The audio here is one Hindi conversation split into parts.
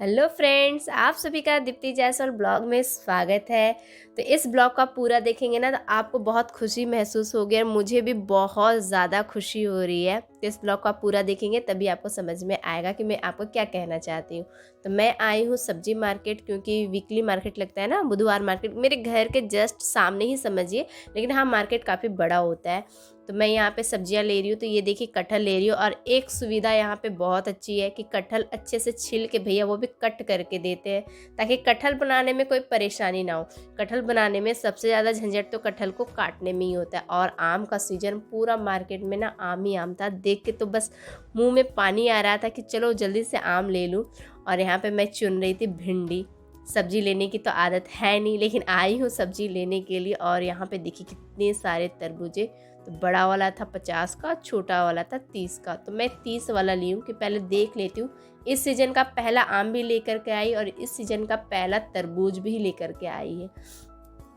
हेलो फ्रेंड्स, आप सभी का दीप्ति जायसवाल ब्लॉग में स्वागत है। तो इस ब्लॉग का पूरा देखेंगे ना तो आपको बहुत खुशी महसूस होगी और मुझे भी बहुत ज़्यादा खुशी हो रही है। तो इस ब्लॉग का पूरा देखेंगे तभी आपको समझ में आएगा कि मैं आपको क्या कहना चाहती हूँ। तो मैं आई हूँ सब्जी मार्केट, क्योंकि वीकली मार्केट लगता है ना, बुधवार मार्केट मेरे घर के जस्ट सामने ही समझिए, लेकिन हाँ मार्केट काफ़ी बड़ा होता है। तो मैं यहाँ पे सब्जियाँ ले रही हूँ। तो ये देखिए कटहल ले रही हूँ, और एक सुविधा यहाँ पे बहुत अच्छी है कि कटहल अच्छे से छिल के भैया वो भी कट करके देते हैं, ताकि कटहल बनाने में कोई परेशानी ना हो। कटहल बनाने में सबसे ज़्यादा झंझट तो कटहल को काटने में ही होता है। और आम का सीजन, पूरा मार्केट में ना आम ही आम था। देख के तो बस मुँह में पानी आ रहा था कि चलो जल्दी से आम ले लूँ। और यहाँ पर मैं चुन रही थी भिंडी। सब्जी लेने की तो आदत है नहीं, लेकिन आई हूँ सब्जी लेने के लिए। और यहाँ पे देखिए कितने सारे तरबूजे। तो बड़ा वाला था 50 का, छोटा वाला था 30 का। तो मैं 30 वाला ली हूँ कि पहले देख लेती हूँ। इस सीज़न का पहला आम भी लेकर के आई और इस सीज़न का पहला तरबूज भी लेकर के आई है।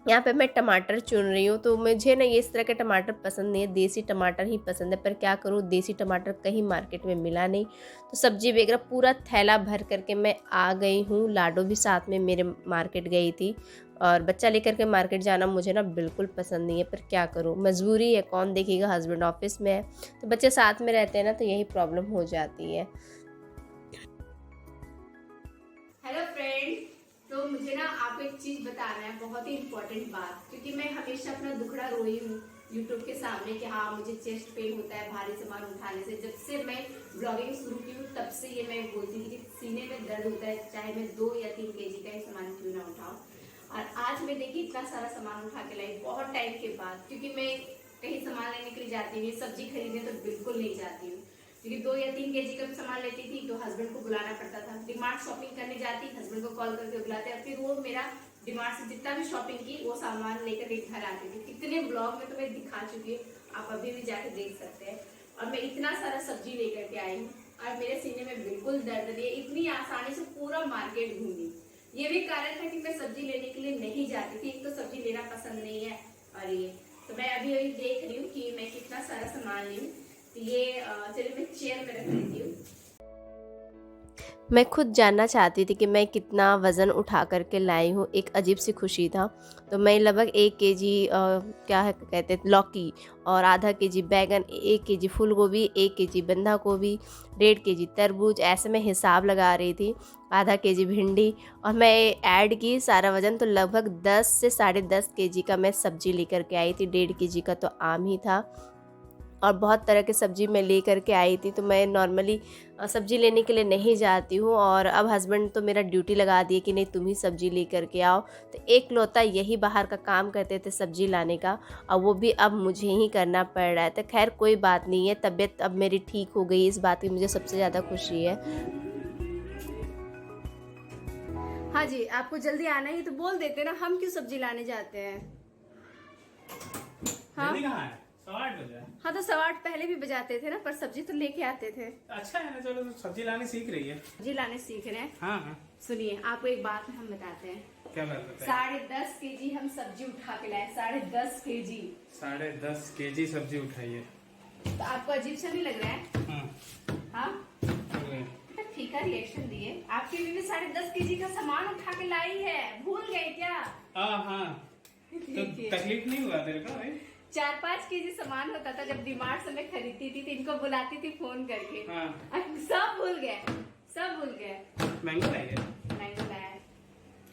यहाँ पे मैं टमाटर चुन रही हूँ। तो मुझे ना ये इस तरह के टमाटर पसंद नहीं है, देसी टमाटर ही पसंद है। पर क्या करूँ, देसी टमाटर कहीं मार्केट में मिला नहीं। तो सब्जी वगैरह पूरा थैला भर करके मैं आ गई हूँ। लाडो भी साथ में मेरे मार्केट गई थी, और बच्चा लेकर के मार्केट जाना मुझे ना बिल्कुल पसंद नहीं है। पर क्या करूँ, मजबूरी है, कौन देखेगा, हस्बैंड ऑफिस में है तो बच्चे साथ में रहते हैं ना, तो यही प्रॉब्लम हो जाती है। हेलो फ्रेंड्स, तो मुझे ना आपको एक चीज बताना है, बहुत ही इम्पोर्टेंट बात। क्योंकि मैं हमेशा अपना दुखड़ा रोई हूँ यूट्यूब के सामने कि हाँ मुझे चेस्ट पेन होता है भारी सामान उठाने से। जब से मैं ब्लॉगिंग शुरू की हूँ तब से ये मैं बोलती थी कि सीने में दर्द होता है, चाहे मैं 2 या 3 केजी का ही सामान क्यों ना उठाऊं। और आज मैं देखिए इतना सारा सामान उठा के लाई बहुत टाइम के बाद। क्योंकि मैं कहीं सामान लेने के लिए जाती हूँ, सब्जी खरीदने तो बिल्कुल नहीं जाती हूँ। क्योंकि 2 या 3 केजी का सामान लेती थी तो हस्बैंड को बुलाना पड़ता था। डिमार्ट शॉपिंग करने जाती, हस्बैंड को कॉल करके बुलाते, फिर वो मेरा डिमार्ट से जितना भी शॉपिंग की वो सामान लेकर एक घर आती थी। कितने ब्लॉग में तो मैं दिखा चुकी हूँ, आप अभी भी जाके देख सकते हैं। और मैं इतना सारा सब्जी लेकर के आई हूँ और मेरे सीने में बिल्कुल दर्द नहीं है। इतनी आसानी से पूरा मार्केट घूमी। ये भी कारण था कि मैं सब्जी लेने के लिए नहीं जाती थी। एक तो सब्जी लेना पसंद नहीं है, और ये तो मैं अभी अभी देख रही हूँ कि मैं कितना सारा सामान ली हूँ। ये चलिए मैं चेयर में रख लेती हूँ। मैं खुद जानना चाहती थी कि मैं कितना वज़न उठा करके लाई हूँ, एक अजीब सी खुशी था। तो मैं लगभग 1 केजी क्या है कहते हैं लौकी, और आधा केजी बैंगन, 1 केजी फूल गोभी, 1 केजी बंधा गोभी, 1.5 केजी तरबूज, ऐसे मैं हिसाब लगा रही थी। आधा केजी भिंडी, और मैं ऐड की सारा वज़न तो लगभग 10 से 10.5 केजी का मैं सब्जी लेकर के आई थी। 1.5 केजी का तो आम ही था, और बहुत तरह की सब्ज़ी मैं ले कर के आई थी। तो मैं नॉर्मली सब्ज़ी लेने के लिए नहीं जाती हूँ, और अब हस्बैंड तो मेरा ड्यूटी लगा दिए कि नहीं तुम ही सब्ज़ी ले कर के आओ। तो एक लौता यही बाहर का काम करते थे सब्ज़ी लाने का, और वो भी अब मुझे ही करना पड़ रहा है। तो खैर कोई बात नहीं है, तबीयत अब मेरी ठीक हो गई, इस बात की मुझे सबसे ज़्यादा खुशी है। हाँ जी, आपको जल्दी आना ही तो बोल देते ना, हम क्यों सब्जी लाने जाते हैं। हाँ कहाँ है? 8 बजे। हाँ, तो 8:15 पहले भी बजाते थे ना, पर सब्जी तो लेके आते थे। अच्छा है ना, चलो तो सब्जी लाने सीख रही है। सब्जी लाने सीख रहे हैं। हाँ हाँ, सुनिए आपको एक बात हम बताते हैं। क्या बात बताए? 10.5 केजी हम सब्जी उठा के लाए। 10.5 केजी। 10.5 केजी सब्जी उठाई है। तो आपको अजीब सा नहीं लग रहा है? हाँ हाँ, तो फीका रिएक्शन दिए। आपकी बीवी 10.5 केजी का सामान उठा के लाई है, भूल गए क्या? हाँ, तो तकलीफ नहीं हुआ तेरे को भाई? 4-5 केजी सामान होता था जब डिमार्ट से मैं खरीदती थी, तो इनको बुलाती थी फोन करके। हाँ, सब भूल गए, सब भूल गए। मैंगो लाई है। मैंगो लाया है,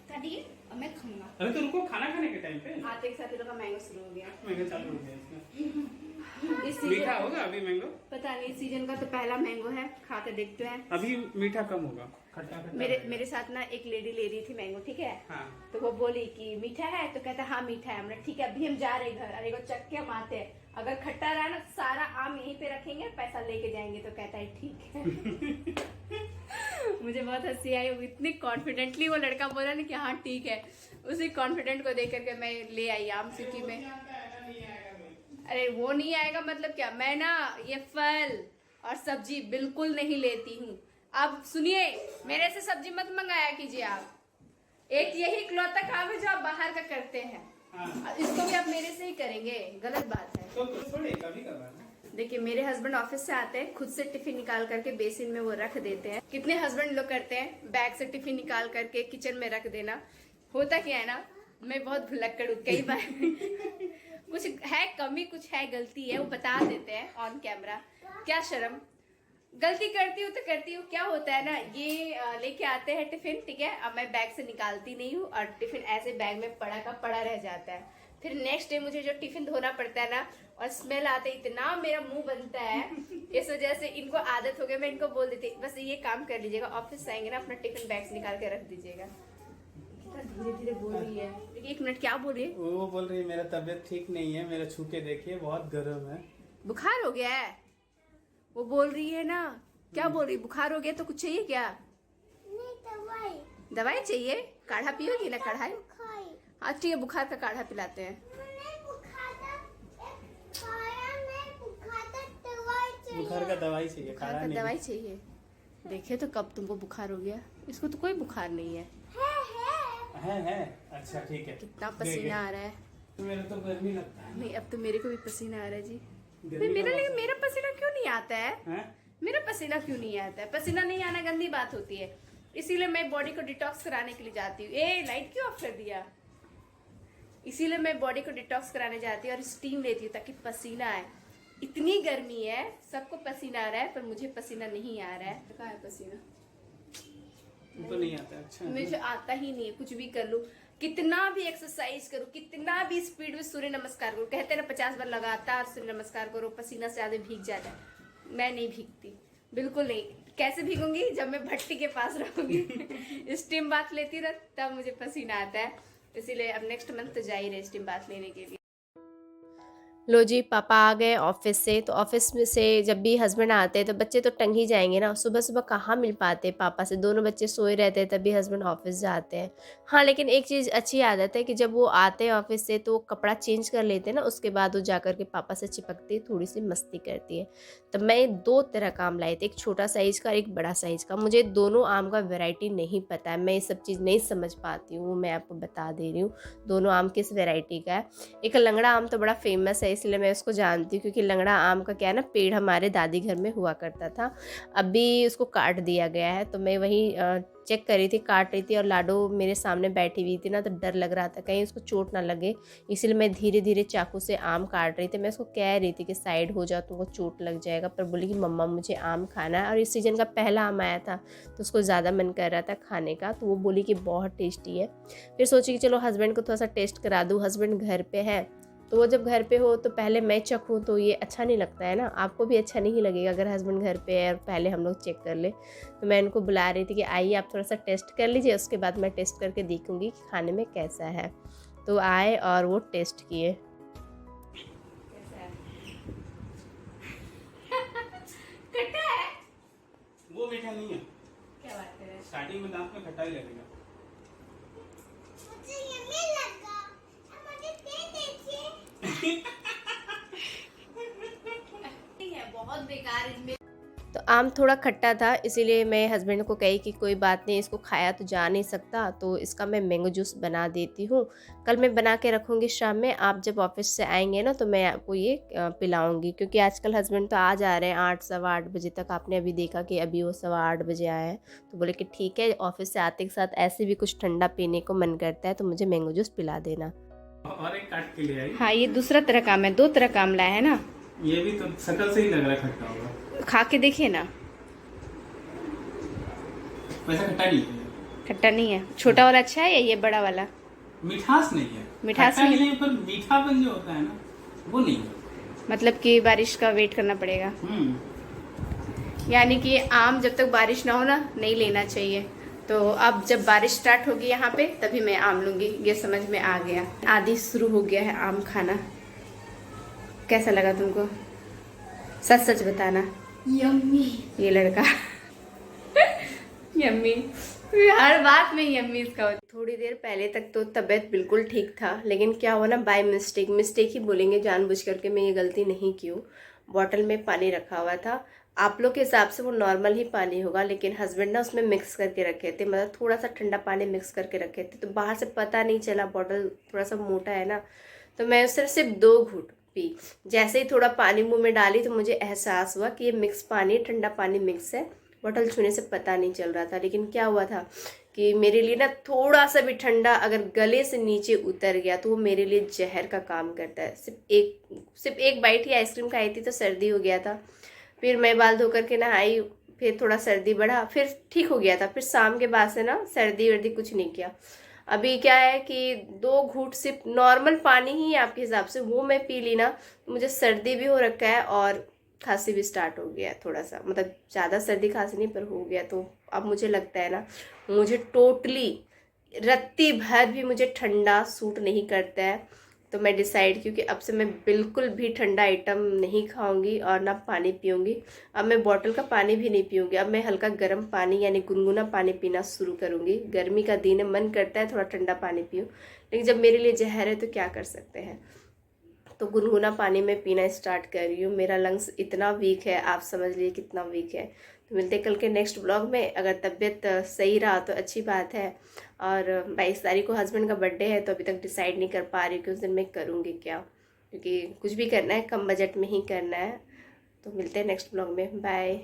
काटिए और मैं खाऊंगा। अरे तो रुको, खाना खाने के टाइम पे आते एक साथ का मैंगो शुरू हो गया। मैंगो चालू हो गया इसमें। इस मीठा होगा अभी मैंगो? पता नहीं, इस सीजन का तो पहला मैंगो है, खाते देखते हैं। अभी मीठा कम होगा, खट्टा खट्टा। मेरे साथ ना एक लेडी ले रही थी मैंगो, ठीक है। हाँ, तो वो बोली कि मीठा है, तो कहता हाँ मीठा है। हमने ठीक है, अभी हम जा रहे घर, अरे वो चक्के हम आते हैं, अगर खट्टा रहा ना सारा आम यहीं पे रखेंगे, पैसा लेके जाएंगे। तो कहता है ठीक है। मुझे बहुत हंसी आई, इतनी कॉन्फिडेंटली वो लड़का बोला ना कि हाँ ठीक है। उसी कॉन्फिडेंट को देख करके मैं ले आई आम, क्योंकि मैं अरे वो नहीं आएगा मतलब क्या, मैं ना ये फल और सब्जी बिल्कुल नहीं लेती हूँ। अब सुनिए, मेरे से सब्जी मत मंगाया कीजिए आप। एक यही इकलौता काम है जो आप बाहर का करते हैं। हाँ। इसको भी आप मेरे से ही करेंगे, गलत बात है। तो थोड़े कभी कभार देखिए मेरे हस्बैंड ऑफिस से आते हैं, खुद से टिफिन निकाल करके बेसिन में वो रख देते हैं। कितने हस्बैंड लोग करते हैं बैग से टिफिन निकाल करके किचन में रख देना। होता क्या है ना, मैं बहुत भुलक्कड़ हूँ कई बार कुछ है कमी, कुछ है गलती है, वो बता देते हैं ऑन कैमरा। क्या शर्म, गलती करती हूँ तो करती हूँ। क्या होता है ना, ये लेके आते हैं टिफिन, ठीक है, अब मैं बैग से निकालती नहीं हूँ और टिफिन ऐसे बैग में पड़ा का पड़ा रह जाता है। फिर नेक्स्ट डे मुझे जो टिफिन धोना पड़ता है ना, और स्मेल आते इतना मेरा मुंह बनता है। इस वजह से इनको आदत हो गई, मैं इनको बोल देती बस ये काम कर लीजिएगा, ऑफिस से आएंगे ना अपना टिफिन बैग से निकाल के रख दीजिएगा। धीरे धीरे बोल रही है, एक मिनट क्या बोल रही है? वो बोल रही है मेरा तबीयत ठीक नहीं है, मेरा छू के देखिए बहुत गर्म है। बुखार हो गया है वो बोल रही है ना। क्या बोल रही, बुखार हो गया तो कुछ चाहिए क्या? नहीं, दवाई चाहिए? काढ़ा पियोगी ना? काढ़ा है, बुखार हाँ ठीक है, बुखार का काढ़ा पिलाते हैं। बुखार का दवाई चाहिए, बुखार काढ़ा का नहीं। दवाई चाहिए? देखे तो कब तुमको बुखार हो गया, इसको तो कोई बुखार नहीं है। है अच्छा ठीक है। कितना पसीना आ रहा है। तो मेरा तो गर्मी लगता है। नहीं अब तो मेरे को भी पसीना आ रहा है जी। गर्मी का मौसम। मेरा पसीना क्यों नहीं आता है? हैं? मेरा पसीना क्यों नहीं आता है? पसीना नहीं आना गंदी बात होती है, इसीलिए मैं बॉडी को डिटॉक्स कराने के लिए जाती हूँ। ए लाइट क्यों ऑफ कर दिया? इसीलिए मैं बॉडी को डिटॉक्स कराने जाती हूँ और स्टीम लेती हूँ ताकि पसीना आए। इतनी गर्मी है, सबको पसीना आ रहा है पर मुझे पसीना नहीं आ रहा है। कहाँ है पसीना? तुमको नहीं आता? अच्छा मुझे आता ही नहीं है, कुछ भी कर लूं, कितना भी एक्सरसाइज करूं, कितना भी स्पीड में सूर्य नमस्कार करूं, कहते हैं ना 50 बार लगातार सूर्य नमस्कार करो पसीना से आधे भीग जाता है। मैं नहीं भीगती, बिल्कुल नहीं। कैसे भीगूंगी? जब मैं भट्टी के पास रहूंगी स्टीम बाथ लेती ना, तब मुझे पसीना आता है। इसीलिए अब नेक्स्ट मंथ तो जा ही रहे स्टीम बाथ लेने के लिए। लो जी, पापा आ गए ऑफिस से। तो ऑफिस में से जब भी हस्बैंड आते हैं तो बच्चे तो टंग ही जाएंगे ना, सुबह सुबह कहाँ मिल पाते पापा से। दोनों बच्चे सोए रहते हैं तभी हस्बैंड ऑफिस जाते हैं। हाँ लेकिन एक चीज़ अच्छी आदत है कि जब वो आते हैं ऑफिस से तो वो कपड़ा चेंज कर लेते हैं ना, उसके बाद वो जा कर के पापा से चिपकती है, थोड़ी सी मस्ती करती है। तो मैं 2 तरह का आम लाई थी, एक छोटा साइज़ का और एक बड़ा साइज़ का। मुझे दोनों आम का वेराइटी नहीं पता है, मैं ये सब चीज़ नहीं समझ पाती हूँ, मैं आपको बता दे रही हूँ दोनों आम किस वेराइटी का है। एक लंगड़ा आम तो बड़ा फेमस है इसलिए मैं उसको जानती हूँ, क्योंकि लंगड़ा आम का क्या है ना, पेड़ हमारे दादी घर में हुआ करता था, अभी उसको काट दिया गया है। तो मैं वही चेक कर रही थी, काट रही थी, और लाडो मेरे सामने बैठी हुई थी ना, तो डर लग रहा था कहीं उसको चोट ना लगे, इसलिए मैं धीरे धीरे चाकू से आम काट रही थी। मैं उसको कह रही थी कि साइड हो जाओ, तुमको चोट लग जाएगा, पर बोली कि मम्मा मुझे आम खाना है। और इस सीज़न का पहला आम आया था तो उसको ज़्यादा मन कर रहा था खाने का, तो वो बोली कि बहुत टेस्टी है। फिर सोची कि चलो हस्बैंड को थोड़ा सा टेस्ट करा दूँ, हस्बैंड घर पे है तो वो जब घर पे हो तो पहले मैं चखूँ तो ये अच्छा नहीं लगता है ना, आपको भी अच्छा नहीं लगेगा अगर हस्बैंड घर पे है और पहले हम लोग चेक कर ले। तो मैं इनको बुला रही थी कि आइए आप थोड़ा सा टेस्ट कर लीजिए, उसके बाद मैं टेस्ट करके देखूँगी कि खाने में कैसा है। तो आए और वो टेस्ट किए। खट्टा है? वो मीठा नहीं है। क्या बात कर रहे हैं? स्टार्टिंग में दांत में खट्टा ही लगेगा। मुझे यम्मी लगा, अब मुझे दे दीजिए। नहीं है, बहुत बेकार इसमें। तो आम थोड़ा खट्टा था, इसीलिए मैं हस्बैंड को कही कि कोई बात नहीं, इसको खाया तो जा नहीं सकता, तो इसका मैं मैंगो जूस बना देती हूँ। कल मैं बना के रखूँगी शाम में, आप जब ऑफिस से आएंगे ना तो मैं आपको ये पिलाऊंगी, क्योंकि आजकल हस्बैंड तो आ जा रहे हैं 8 सवा 8 बजे तक। आपने अभी देखा कि अभी वो 8:15 बजे आए हैं, तो बोले कि ठीक है, ऑफिस से आते के साथ ऐसे भी कुछ ठंडा पीने को मन करता है तो मुझे मैंगो जूस पिला देना। और एक काट के ले आई। हाँ ये दूसरा तरह का आम है, 2 तरह का आम लाया है ना। ये भी तो शकल से ही लग रहा है खट्टा होगा। खा के देखिए ना। वैसे खट्टा नहीं है। खट्टा नहीं है? छोटा वाला अच्छा है या ये बड़ा वाला? मिठास नहीं है। मिठास खट्टा नहीं है पर मीठापन जो होता है ना वो नहीं है। मतलब कि बारिश का वेट करना पड़ेगा, यानी कि आम जब तक बारिश ना हो ना नहीं लेना चाहिए। तो अब जब बारिश स्टार्ट होगी यहाँ पे तभी मैं आम लूंगी, ये समझ में आ गया। आदि शुरू हो गया है आम खाना। कैसा लगा तुमको? सच सच बताना। यम्मी। ये लड़का यम्मी, हर बात में यम्मी इसका होता। थोड़ी देर पहले तक तो तबीयत बिल्कुल ठीक था, लेकिन क्या हुआ ना, बाय मिस्टेक ही बोलेंगे, जानबूझ करके मैं ये गलती नहीं की हूँ। बॉटल में पानी रखा हुआ था, आप लोग के हिसाब से वो नॉर्मल ही पानी होगा, लेकिन हस्बैंड ना उसमें मिक्स करके रखे थे, मतलब थोड़ा सा ठंडा पानी मिक्स करके रखे थे, तो बाहर से पता नहीं चला, बॉटल थोड़ा सा मोटा है ना, तो मैं सिर्फ 2 घूंट पी। जैसे ही थोड़ा पानी मुंह में डाली तो मुझे एहसास हुआ कि ये मिक्स पानी, ठंडा पानी मिक्स है। बॉटल छूने से पता नहीं चल रहा था, लेकिन क्या हुआ था कि मेरे लिए ना थोड़ा सा भी ठंडा अगर गले से नीचे उतर गया तो वो मेरे लिए जहर का काम करता है। सिर्फ एक बाइट ही आइसक्रीम खाई थी तो सर्दी हो गया था। फिर मैं बाल धो करके नहाई, फिर थोड़ा सर्दी बढ़ा, फिर ठीक हो गया था। फिर शाम के बाद से ना सर्दी वर्दी कुछ नहीं किया। अभी क्या है कि 2 घूंट सिर्फ नॉर्मल पानी ही आपके हिसाब से वो मैं पी ली ना, तो मुझे सर्दी भी हो रखा है और खांसी भी स्टार्ट हो गया है थोड़ा सा, मतलब ज़्यादा सर्दी खांसी नहीं पर हो गया। तो अब मुझे लगता है ना मुझे टोटली रत्ती भर भी मुझे ठंडा सूट नहीं करता है। तो मैं डिसाइड की कि अब से मैं बिल्कुल भी ठंडा आइटम नहीं खाऊंगी और ना पानी पीऊंगी। अब मैं बॉटल का पानी भी नहीं पीऊंगी, अब मैं हल्का गर्म पानी यानी गुनगुना पानी पीना शुरू करूंगी। गर्मी का दिन है, मन करता है थोड़ा ठंडा पानी पीऊँ, लेकिन जब मेरे लिए जहर है तो क्या कर सकते हैं। तो गुनगुना पानी में पीना स्टार्ट कर रही हूँ। मेरा लंग्स इतना वीक है, आप समझ लीजिए कितना वीक है। तो मिलते कल के नेक्स्ट ब्लॉग में। अगर तबीयत सही रहा तो अच्छी बात है। और 22 तारीख को हस्बैंड का बर्थडे है, तो अभी तक डिसाइड नहीं कर पा रही कि उस दिन मैं करूँगी क्या, क्योंकि कुछ भी करना है कम बजट में ही करना है। तो मिलते हैं नेक्स्ट ब्लॉग में, बाय।